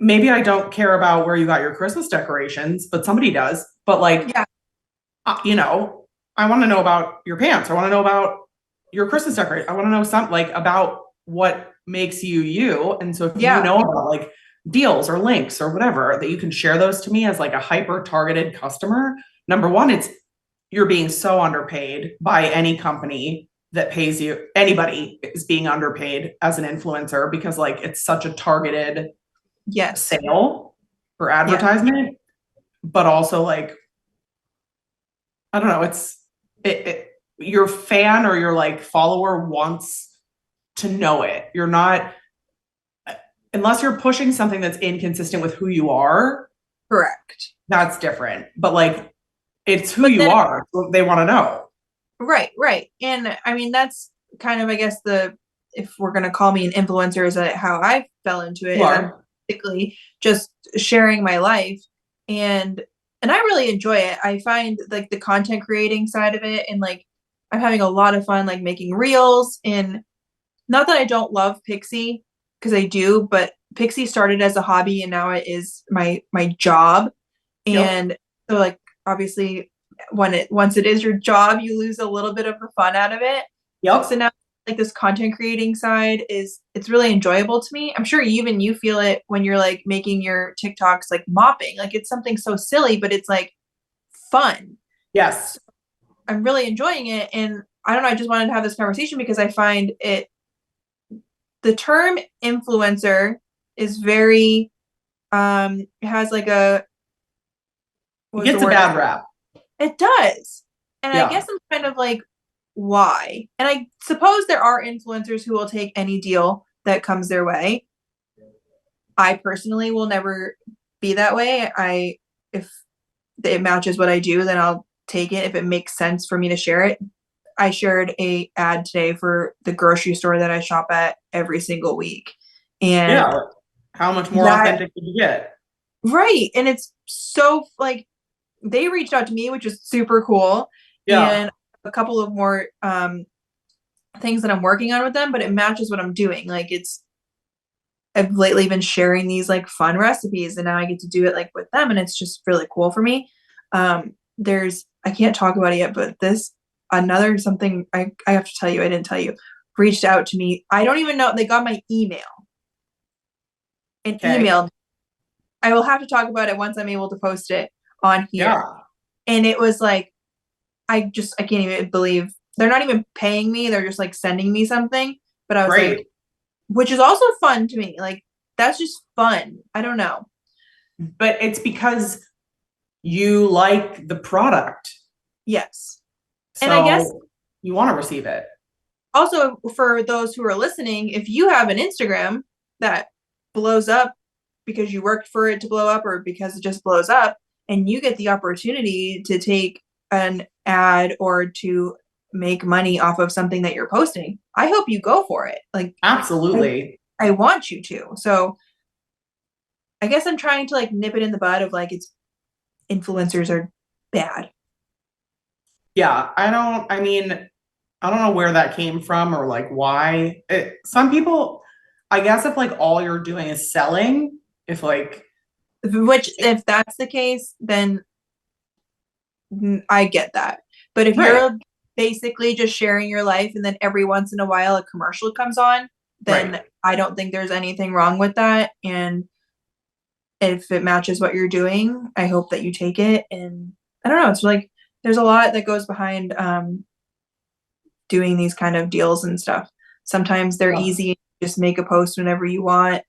maybe I don't care about where you got your Christmas decorations, but somebody does. But like, you know, I want to know about your pants. I want to know about your Christmas decoration. I want to know something like about what makes you you. And so if you know about like deals or links or whatever, that you can share those to me as like a hyper targeted customer. Number one, you're being so underpaid by any company that pays you. Anybody is being underpaid as an influencer because like it's such a targeted sale for advertisement, but also like, I don't know, your fan or your like follower wants to know it. You're not, unless you're pushing something that's inconsistent with who you are, Correct. that's different. But like, it's who But you then, are. So they want to know. right. And I mean, that's kind of, I guess, if we're going to call me an influencer, is that how I fell into it. You Is I'm are. basically just sharing my life, and I really enjoy it. I find like the content creating side of it, and like I'm having a lot of fun like making reels. And not that I don't love Pixie, because I do, but Pixie started as a hobby and now it is my job. Yep. And so like obviously once it is your job, you lose a little bit of the fun out of it. So Yep. now like this content creating side it's really enjoyable to me. I'm sure even you feel it when you're like making your TikToks, like mopping. Like it's something so silly, but it's like fun. Yes. So I'm really enjoying it. And I don't know, I just wanted to have this conversation because I find the term influencer is very it has like a It what was the gets a word? bad rap. It does. And I Yeah. guess I'm kind of like, why? And I suppose there are influencers who will take any deal that comes their way. I personally will never be that way. If it matches what I do, then I'll take it if it makes sense for me to share it. I shared a ad today for the grocery store that I shop at every single week. And Yeah. How much more that, authentic did you get? right. And it's so like they reached out to me, which is super cool. Yeah. And a couple of more things that I'm working on with them, but it matches what I'm doing. Like I've lately been sharing these like fun recipes and now I get to do it like with them and it's just really cool for me. There's I can't talk about it yet, but this another something I have to tell you, I didn't tell you, reached out to me. I don't even know they got my email and Okay. emailed. I will have to talk about it once I'm able to post it on here. Yeah. And it was like I can't even believe they're not even paying me. They're just like sending me something. But I was like, Great. which is also fun to me. Like that's just fun. I don't know. But it's because you like the product. Yes. And I guess So you want to receive it. also for those who are listening, if you have an Instagram that blows up because you worked for it to blow up or because it just blows up and you get the opportunity to take an ad or to make money off of something that you're posting, I hope you go for it. Like Absolutely. I want you to. So I guess I'm trying to like nip it in the bud of like it's influencers are bad. Yeah. I mean, I don't know where that came from or like why. Some people, I guess if like all you're doing is selling, if like, Which if that's the case, then I get that. But if right, you're basically just sharing your life and then every once in a while a commercial comes on, then right. I don't think there's anything wrong with that. And if it matches what you're doing, I hope that you take it. And I don't know, it's like there's a lot that goes behind doing these kind of deals and stuff. Sometimes they're Yeah. easy, just make a post whenever you want.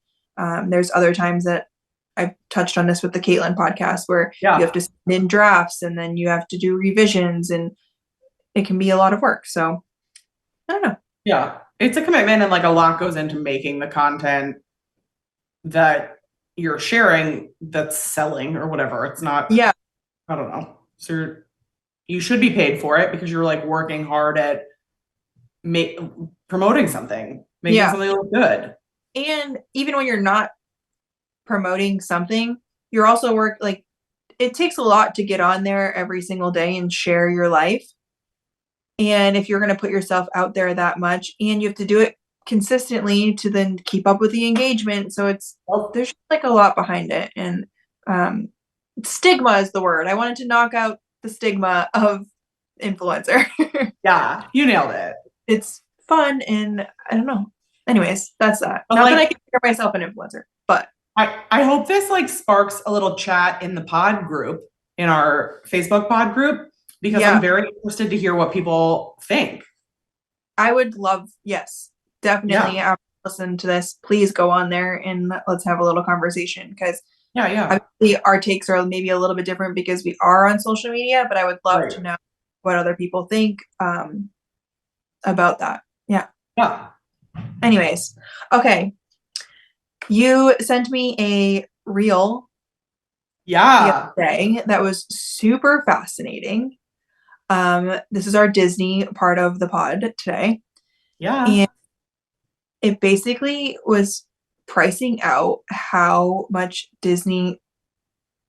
There's other times that I've touched on this with the Caitlin podcast where you have Yeah. to send in drafts and then you have to do revisions and it can be a lot of work. So I don't know. Yeah. It's a commitment and like a lot goes into making the content that you're sharing that's selling or whatever. It's not, Yeah. I don't know. So you should be paid for it because you're like working hard at make promoting something, making Yeah. something look good. And even when you're not promoting something, you're also like it takes a lot to get on there every single day and share your life. And if you're going to put yourself out there that much and you have to do it consistently to then keep up with the engagement. So Well, there's like a lot behind it. And um, stigma is the word. I wanted to knock out the stigma of influencer. yeah, you nailed it. It's fun and I don't know. Anyways, that's that. But Not that I like consider myself an influencer, but I hope this like sparks a little chat in the pod group, in our Facebook pod group, because I'm yeah, very interested to hear what people think. I would love, yes, definitely Yeah. after listen to this, please go on there and let's have a little conversation because Yeah, yeah. obviously our takes are maybe a little bit different because we are on social media, but I would love Right. to know what other people think about that. Yeah. Yeah. Anyways, okay. You sent me a reel the Yeah. other day that was super fascinating. This is our Disney part of the pod today. Yeah. And it basically was pricing out how much Disney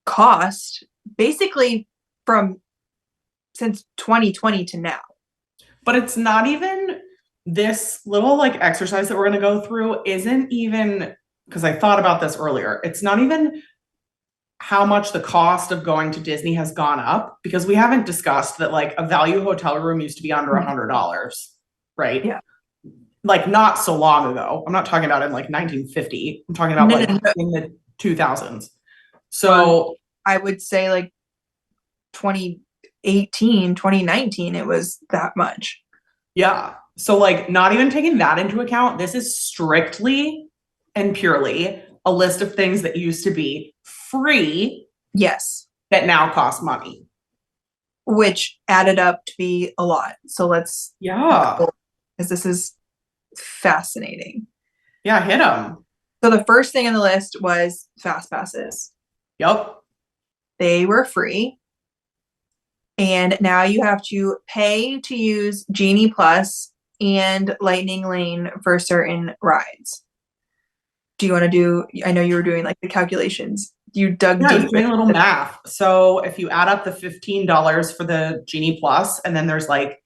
cost basically from since 2020 to now. But it's not even this little like exercise that we're going to go through isn't even because I thought about this earlier. It's not even how much the cost of going to Disney has gone up because we haven't discussed that like a value hotel room used to be under $100, right? Yeah. Like not so long ago. I'm not talking about in like 1950. I'm talking about No, like no, no. in the 2000s. So I would say like 2018, 2019, it was that much. yeah. So like not even taking that into account, this is strictly and purely a list of things that used to be free Yes. that now cost money. Which added up to be a lot. So let's, Yeah. because this is fascinating. Yeah, hit them. So the first thing on the list was fast passes. Yep. They were free. And now you have to pay to use Genie Plus and Lightning Lane for certain rides. Do you want to do, I know you were doing like the calculations. You dug Yeah, I was deep. doing a little math. So if you add up the $15 for the Genie Plus, and then there's like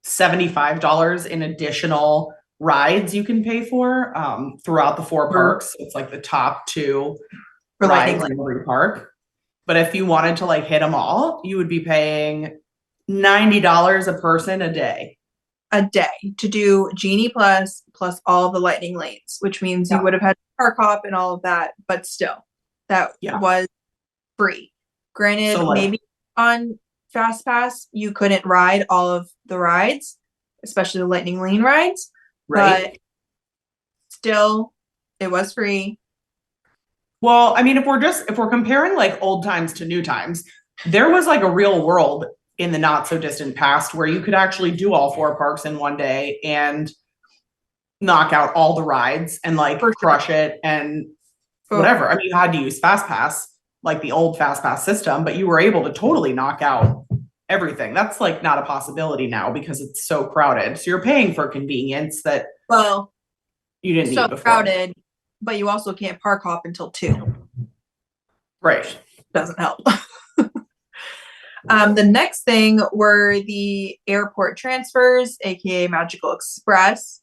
$75 in additional rides you can pay for throughout the four parks. It's like the top two For Lightning rides Lane. in every park. But if you wanted to like hit them all, you would be paying $90 a person a day. A day to do Genie Plus plus all the Lightning Lanes, which means you Yeah. would have had park hop and all of that, but still, that Yeah. was free. Granted, So, like- maybe on Fast Pass you couldn't ride all of the rides, especially the Lightning Lane rides, Right. but still, it was free. Well, I mean, if we're comparing like old times to new times, there was like a real world in the not so distant past where you could actually do all four parks in one day and knock out all the rides and like For sure. crush it and whatever. I mean, you had to use Fast Pass, like the old Fast Pass system, but you were able to totally knock out everything. That's like not a possibility now because it's so crowded. So you're paying for convenience that Well, you didn't so need before. crowded, but you also can't park hop until 2. Right. Doesn't help. The next thing were the airport transfers, aka Magical Express.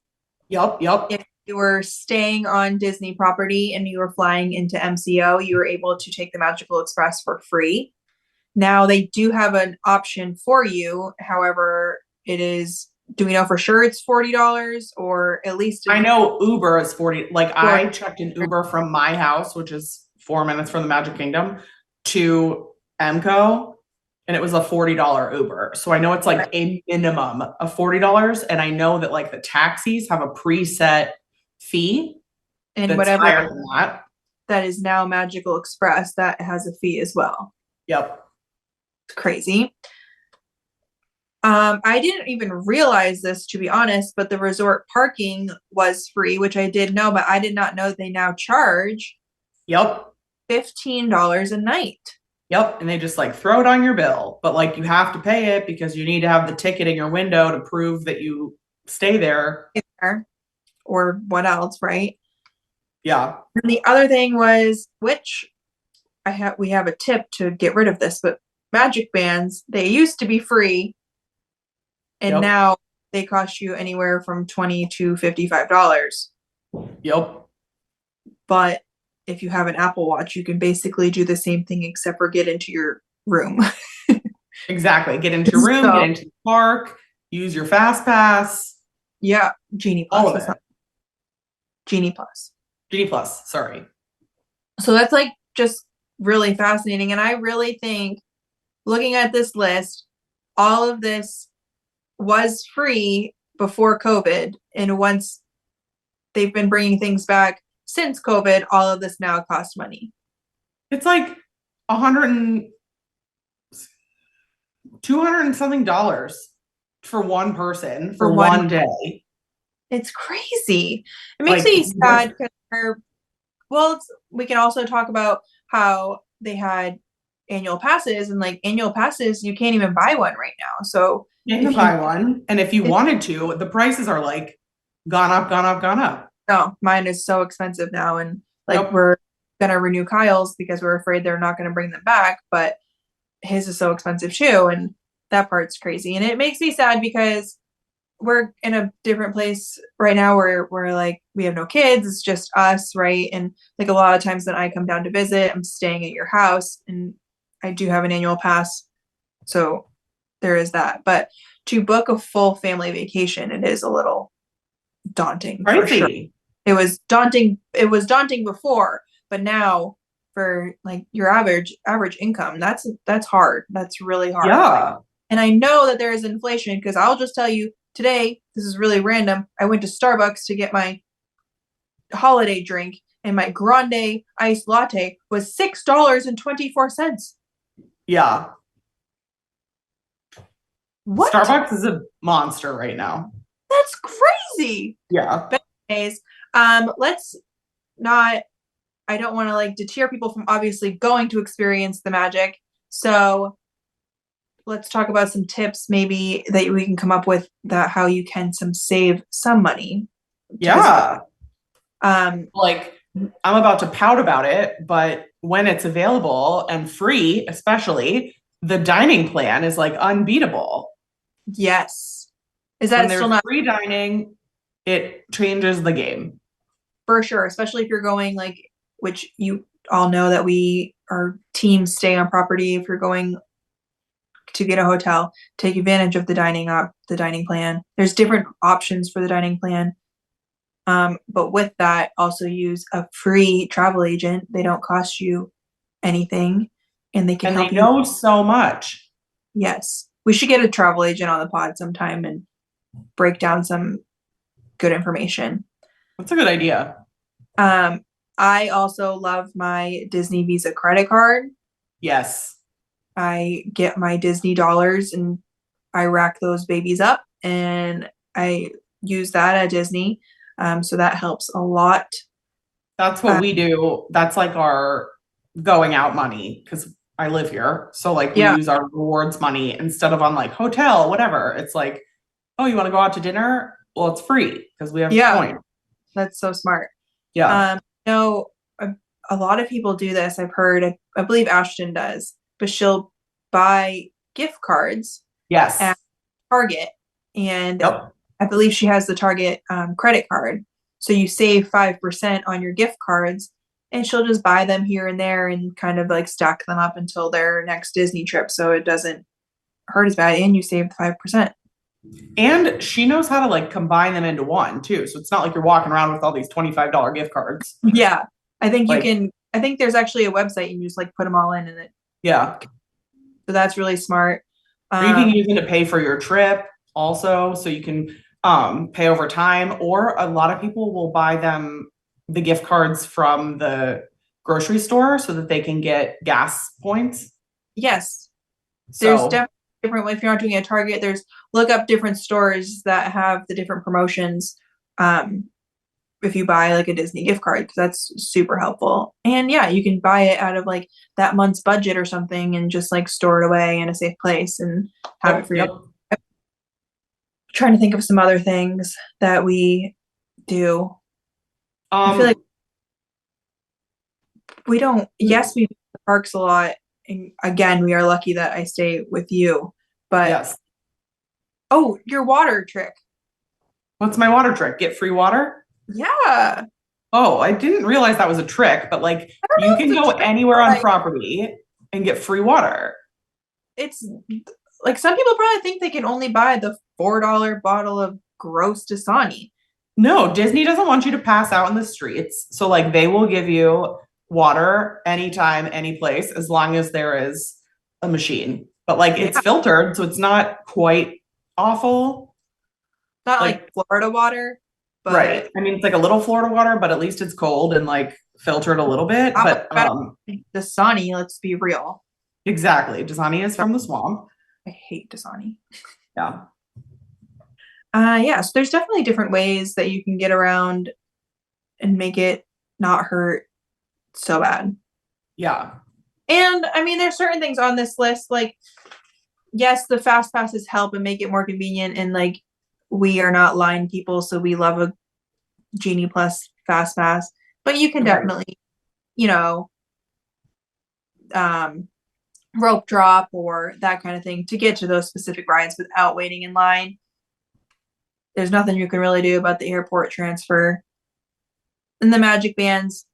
Yep. If you were staying on Disney property and you were flying into MCO, you were able to take the Magical Express for free. Now they do have an option for you. However, it is, do we know for sure it's $40 or at least? I know Uber is 40. Like I checked an Uber from my house, which is 4 minutes from the Magic Kingdom, to MCO, and it was a $40 Uber. So I know it's like a minimum of $40, and I know that like the taxis have a preset fee And that's whatever higher than that. that is now Magical Express, that has a fee as well. Yep. It's crazy. I didn't even realize this, to be honest, but the resort parking was free, which I did know, but I did not know they now charge Yep. $15 a night. Yep. And they just like throw it on your bill, but like you have to pay it because you need to have the ticket in your window to prove that you stay there. Or what else, right? Yeah. And the other thing was, which we have a tip to get rid of this, but magic bands, they used to be free. And Yep. now they cost you anywhere from $20 to $55. Yep. But if you have an Apple Watch, you can basically do the same thing except for get into your room. Exactly. Get into your room, get into the park, use your Fast Pass. Yeah, Genie Plus. All of it. Genie Plus. Genie Plus, sorry. So that's like just really fascinating. And I really think looking at this list, all of this was free before COVID. And once they've been bringing things back since COVID, all of this now costs money. It's like $200 and something for one person for For one one- day. It's crazy. It makes Like, me sad because we can also talk about how they had annual passes, and like annual passes, you can't even buy one right now. So You can buy one, and if you wanted to, the prices are like gone up, gone up, gone up. no, mine is so expensive now, and like Nope. we're gonna renew Kyle's because we're afraid they're not gonna bring them back, but his is so expensive too, and that part's crazy. And it makes me sad because we're in a different place right now where we're like we have no kids, it's just us, right? And like a lot of times when I come down to visit, I'm staying at your house, and I do have an annual pass, so there is that. But to book a full family vacation, it is a little daunting for sure. Crazy. It was daunting before, but now for like your average income, that's hard. That's really hard. Yeah. And I know that there is inflation because I'll just tell you today, this is really random. I went to Starbucks to get my holiday drink, and my grande iced latte was $6.24. Yeah. What? Starbucks is a monster right now. That's crazy. Yeah. Anyways, let's not. I don't want to like deter people from obviously going to experience the magic. So let's talk about some tips maybe that we can come up with that how you can save some money. Yeah. Like I'm about to pout about it, but when it's available and free, especially, the dining plan is like unbeatable. Yes. Is that when still not free dining? It changes the game. For sure, especially if you're going like, which you all know that our teams stay on property. If you're going to get a hotel, take advantage of the dining plan. There's different options for the dining plan. But with that, also use a free travel agent. They don't cost you anything, and they can help you. They know so much. Yes. We should get a travel agent on the pod sometime and break down some good information. That's a good idea. I also love my Disney Visa credit card. Yes. I get my Disney dollars and I rack those babies up, and I use that at Disney. So that helps a lot. That's what we do. That's like our going out money because I live here. So like we use our rewards money instead of on like hotel, whatever. It's like, oh, you want to go out to dinner? Well, it's free because we have points. That's so smart. Yeah. A lot of people do this. I've heard, I believe Ashton does, but she'll buy gift cards at Target, and I believe she has the Target credit card. So you save 5% on your gift cards, and she'll just buy them here and there and kind of like stack them up until their next Disney trip. So it doesn't hurt as bad, and you save 5%. And she knows how to like combine them into one too. So it's not like you're walking around with all these $25 gift cards. Yeah. I think you can, I think there's actually a website and you just like put them all in and it. Yeah. So that's really smart. Or you can use it to pay for your trip also. So you can pay over time, or a lot of people will buy the gift cards from the grocery store so that they can get gas points. Yes. There's definitely different, if you're not doing a Target, look up different stores that have the different promotions. If you buy like a Disney gift card, because that's super helpful. And yeah, you can buy it out of like that month's budget or something and just like store it away in a safe place and have it for you. Trying to think of some other things that we do. I feel like we don't, yes, we do the parks a lot. And again, we are lucky that I stay with you, but oh, your water trick. What's my water trick? Get free water? Yeah. Oh, I didn't realize that was a trick, but like you can go anywhere on property and get free water. It's like some people probably think they can only buy the $4 bottle of gross Dasani. No, Disney doesn't want you to pass out in the streets. So like they will give you water anytime, any place, as long as there is a machine. But like it's filtered, so it's not quite awful. Not like Florida water. But right. I mean, it's like a little Florida water, but at least it's cold and like filtered a little bit. But Dasani, let's be real. Exactly. Dasani is from the swamp. I hate Dasani. Yeah. Yeah, so there's definitely different ways that you can get around and make it not hurt so bad. Yeah. And I mean, there's certain things on this list, like, yes, the fast passes help and make it more convenient. And like, we are not line people, so we love a Genie Plus fast pass. But you can Right. definitely, you know, rope drop or that kind of thing to get to those specific rides without waiting in line. There's nothing you can really do about the airport transfer. And the magic bands,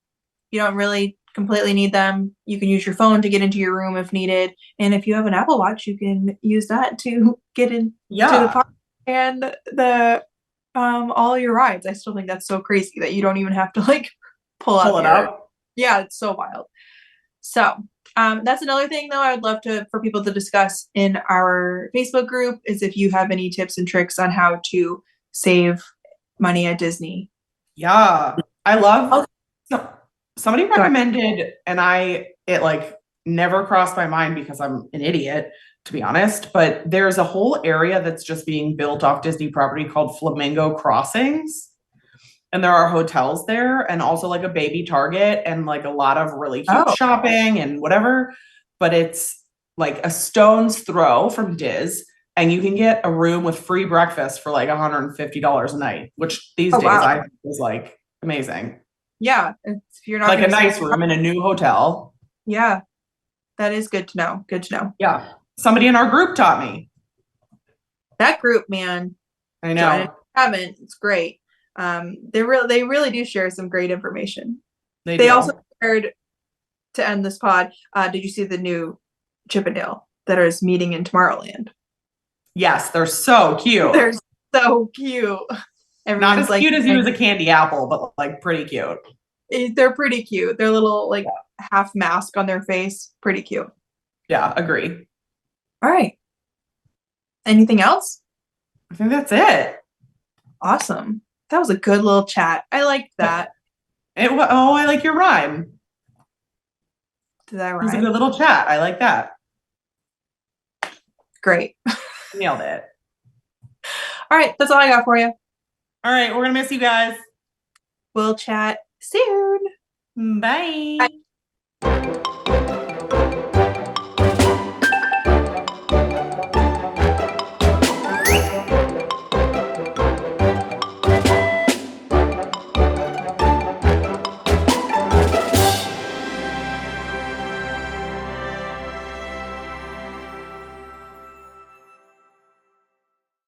you don't really completely need them. You can use your phone to get into your room if needed. And if you have an Apple Watch, you can use that to get into the park and the all your rides. I still think that's so crazy that you don't even have to like pull it out. Yeah, it's so wild. So that's another thing though I would love for people to discuss in our Facebook group is if you have any tips and tricks on how to save money at Disney. Yeah. I love somebody recommended and it like never crossed my mind because I'm an idiot, to be honest, but there's a whole area that's just being built off Disney property called Flamingo Crossings. And there are hotels there and also like a baby Target and like a lot of really cute shopping and whatever. But it's like a stone's throw from Diz. And you can get a room with free breakfast for like $150 a night, which these days I think is like amazing. Yeah. If you're not like a nice room in a new hotel. Yeah. That is good to know. Good to know. Yeah. Somebody in our group taught me. That group, man. I know. Haven't. It's great. They really do share some great information. They also shared to end this pod. Did you see the new Chippendale that is meeting in Tomorrowland? Yes, they're so cute. They're so cute. Not as cute as you as a candy apple, but like pretty cute. They're pretty cute. Their little like half mask on their face, pretty cute. Yeah, agree. All right. Anything else? I think that's it. Awesome. That was a good little chat. I liked that. I like your rhyme. Did that rhyme? It was a good little chat. I like that. Great. Nailed it. All right. That's all I got for you. All right. We're going to miss you guys. We'll chat soon. Bye. Bye.